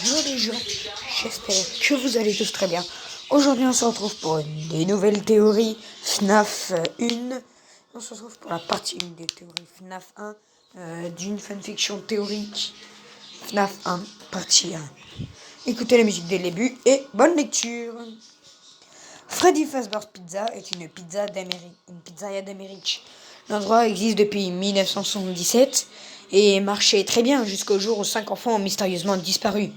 Bonjour les gens, j'espère que vous allez tous très bien. Aujourd'hui on se retrouve pour des nouvelles théories FNAF 1. On se retrouve pour la partie 1 des théories FNAF 1 d'une fanfiction théorique FNAF 1 partie 1. Écoutez la musique dès le début et bonne lecture. Freddy Fazbear's Pizza est une pizzeria d'Amérique. L'endroit existe depuis 1977 et marchait très bien jusqu'au jour où 5 enfants ont mystérieusement disparu.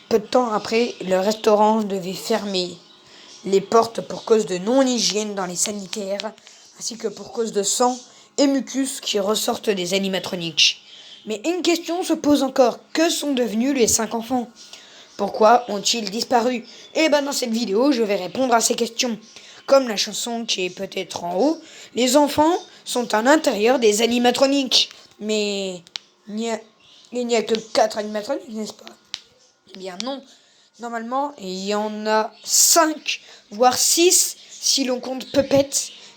Peu de temps après, le restaurant devait fermer les portes pour cause de non-hygiène dans les sanitaires, ainsi que pour cause de sang et mucus qui ressortent des animatroniques. Mais une question se pose encore, que sont devenus les 5 enfants ? Pourquoi ont-ils disparu ? Et dans cette vidéo, je vais répondre à ces questions. Comme la chanson qui est peut-être en haut, les enfants sont à l'intérieur des animatroniques. Mais il n'y a que 4 animatroniques, n'est-ce pas ? Eh bien non. Normalement, il y en a 5, voire 6 si l'on compte Puppet,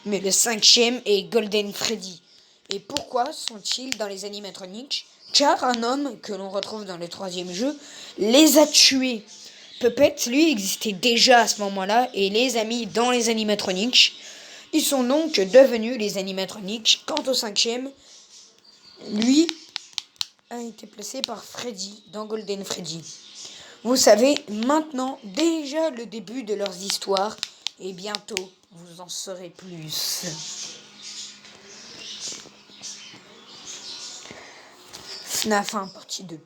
mais le 5e est Golden Freddy. Et pourquoi sont-ils dans les animatroniques ? Car un homme, que l'on retrouve dans le 3e jeu, les a tués. Puppet, lui, existait déjà à ce moment-là et les a mis dans les animatroniques. Ils sont donc devenus les animatroniques. Quant au 5e, lui a été placé par Freddy dans Golden Freddy. Vous savez maintenant déjà le début de leurs histoires et bientôt vous en saurez plus. FNAF 1 partie 2.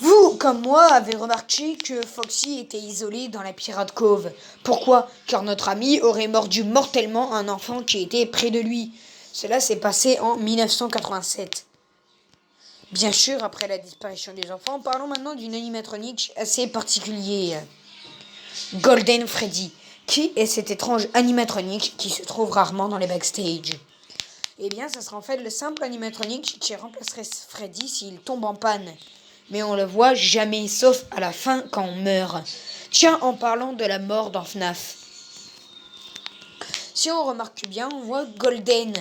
Vous, comme moi, avez remarqué que Foxy était isolé dans la Pirate Cove. Pourquoi ? Car notre ami aurait mordu mortellement un enfant qui était près de lui. Cela s'est passé en 1987. Bien sûr, après la disparition des enfants, parlons maintenant d'une animatronique assez particulière. Golden Freddy. Qui est cet étrange animatronique qui se trouve rarement dans les backstage ? Eh bien, ça sera en fait le simple animatronique qui remplacerait Freddy s'il tombe en panne. Mais on le voit jamais, sauf à la fin quand on meurt. Tiens, en parlant de la mort dans FNAF. Si on remarque bien, on voit Golden.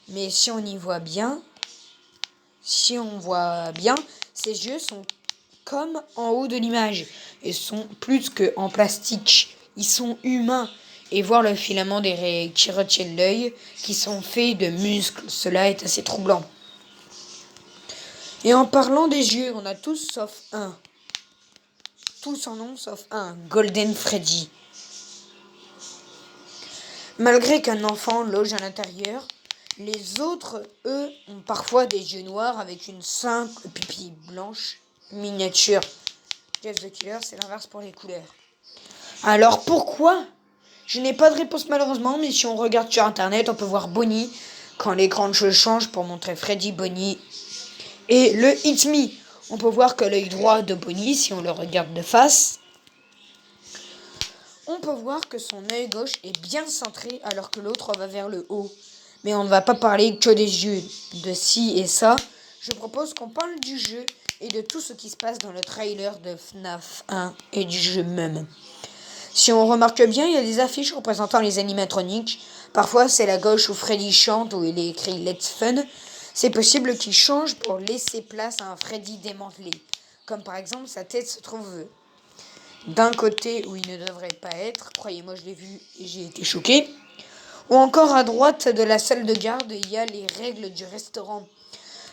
Mais si on y voit bien, ses yeux sont comme en haut de l'image et sont plus que en plastique. Ils sont humains. Et voir le filament des raies qui retiennent l'œil, qui sont faits de muscles, cela est assez troublant. Et en parlant des yeux, on a tous sauf un. Tous en ont sauf un, Golden Freddy. Malgré qu'un enfant loge à l'intérieur, les autres, eux, ont parfois des yeux noirs avec une simple pupille blanche miniature. Jeff the Killer, c'est l'inverse pour les couleurs. Alors pourquoi ? Je n'ai pas de réponse malheureusement, mais si on regarde sur internet, on peut voir Bonnie quand l'écran de jeu change pour montrer Freddy, Bonnie et le It's Me. On peut voir que l'œil droit de Bonnie, si on le regarde de face, on peut voir que son œil gauche est bien centré alors que l'autre va vers le haut. Mais on ne va pas parler que des yeux, de ci et ça. Je propose qu'on parle du jeu et de tout ce qui se passe dans le trailer de FNAF 1 et du jeu même. Si on remarque bien, il y a des affiches représentant les animatroniques. Parfois, c'est la gauche où Freddy chante, où il est écrit « Let's Fun ». C'est possible qu'il change pour laisser place à un Freddy démantelé. Comme par exemple, sa tête se trouve d'un côté où il ne devrait pas être. Croyez-moi, je l'ai vu et j'ai été choqué. Ou encore à droite de la salle de garde, il y a les règles du restaurant.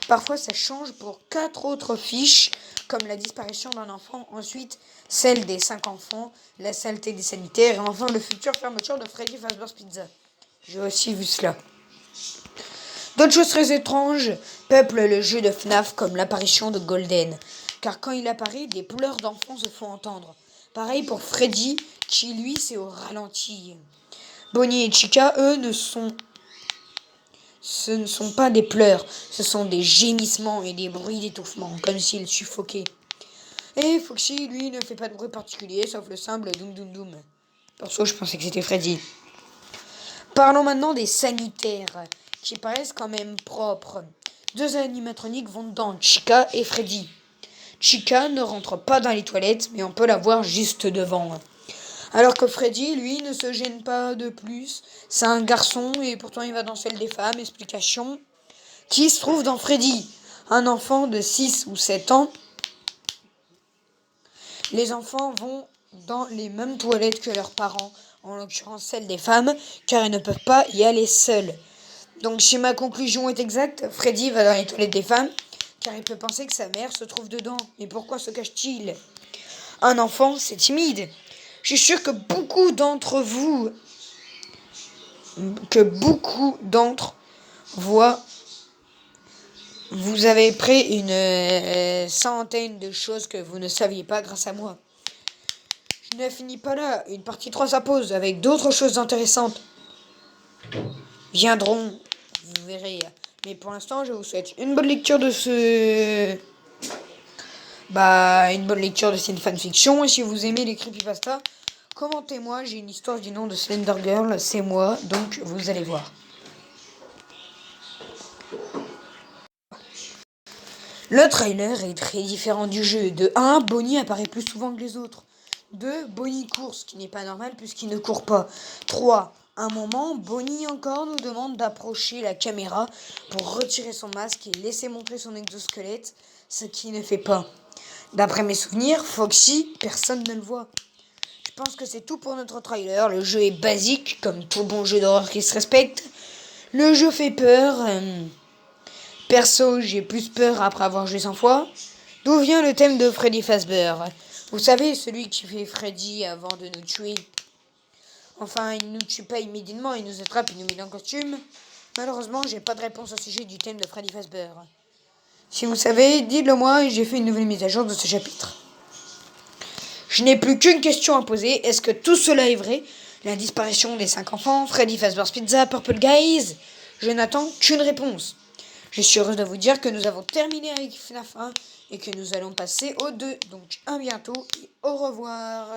Parfois, ça change pour 4 autres fiches, comme la disparition d'un enfant, ensuite celle des 5 enfants, la saleté des sanitaires, et enfin le futur fermeture de Freddy Fazbear's Pizza. J'ai aussi vu cela. D'autres choses très étranges peuplent le jeu de FNAF, comme l'apparition de Golden, car quand il apparaît, des pleurs d'enfants se font entendre. Pareil pour Freddy, qui lui, c'est au ralenti. Bonnie et Chica, eux, ce ne sont pas des pleurs, ce sont des gémissements et des bruits d'étouffement, comme s'ils suffoquaient. Et Foxy, lui, ne fait pas de bruit particulier, sauf le simple doum doum doum. Perso, je pensais que c'était Freddy. Parlons maintenant des sanitaires, qui paraissent quand même propres. 2 animatroniques vont dedans, Chica et Freddy. Chica ne rentre pas dans les toilettes, mais on peut la voir juste devant. Alors que Freddy, lui, ne se gêne pas de plus. C'est un garçon et pourtant il va dans celle des femmes. Explication. Qui se trouve dans Freddy ? Un enfant de 6 ou 7 ans les enfants vont dans les mêmes toilettes que leurs parents, en l'occurrence celles des femmes, car ils ne peuvent pas y aller seuls. Donc si ma conclusion est exacte, Freddy va dans les toilettes des femmes, car il peut penser que sa mère se trouve dedans. Mais pourquoi se cache-t-il? Un enfant, c'est timide. Je suis sûr que beaucoup d'entre voient, vous avez pris une centaine de choses que vous ne saviez pas grâce à moi. Je ne finis pas là. Une partie 3 s'impose avec d'autres choses intéressantes viendront, vous verrez. Mais pour l'instant, je vous souhaite une bonne lecture de cette fanfiction. Et si vous aimez les creepypasta, commentez-moi. J'ai une histoire du nom de Slender Girl, c'est moi, donc vous allez voir. Le trailer est très différent du jeu. De 1, Bonnie apparaît plus souvent que les autres. 2, Bonnie court, ce qui n'est pas normal puisqu'il ne court pas. 3, un moment, Bonnie encore nous demande d'approcher la caméra pour retirer son masque et laisser montrer son exosquelette, ce qu'il ne fait pas. D'après mes souvenirs, Foxy, personne ne le voit. Je pense que c'est tout pour notre trailer. Le jeu est basique, comme tout bon jeu d'horreur qui se respecte. Le jeu fait peur. Perso, j'ai plus peur après avoir joué 100 fois. D'où vient le thème de Freddy Fazbear? Vous savez, celui qui fait Freddy avant de nous tuer. Enfin, il ne nous tue pas immédiatement, il nous attrape, il nous met dans le costume. Malheureusement, j'ai pas de réponse au sujet du thème de Freddy Fazbear. Si vous savez, dites-le moi et j'ai fait une nouvelle mise à jour de ce chapitre. Je n'ai plus qu'une question à poser. Est-ce que tout cela est vrai? La disparition des 5 enfants, Freddy Fazbear's Pizza, Purple Guys? Je n'attends qu'une réponse. Je suis heureuse de vous dire que nous avons terminé avec FNAF 1 et que nous allons passer au 2. Donc à bientôt et au revoir.